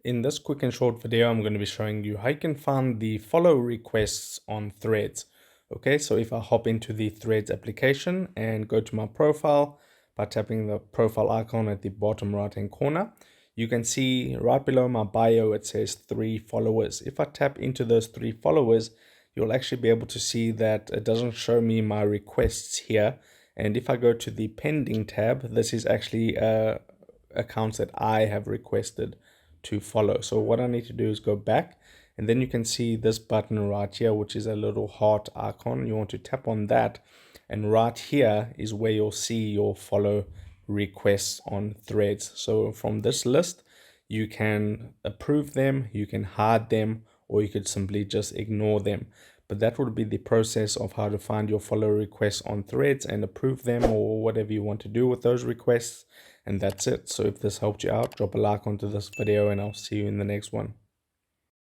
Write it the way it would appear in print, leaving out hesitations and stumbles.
In this quick and short video, I'm going to be showing you how you can find the follow requests on Threads. Okay, so if I hop into the Threads application and go to my profile by tapping the profile icon at the bottom right hand corner, you can see right below my bio it says 3 followers. If I tap into those 3 followers, you'll actually be able to see that it doesn't show me my requests here. And if I go to the pending tab, this is actually accounts that I have requested to follow. So what I need to do is go back, and then you can see this button right here, which is a little heart icon. You want to tap on that, and right here is where you'll see your follow requests on Threads. So from this list, you can approve them, you can hide them, or you could simply just ignore them. But that would be the process of how to find your follow requests on Threads and approve them, or whatever you want to do with those requests. And that's it. So if this helped you out, drop a like onto this video and I'll see you in the next one.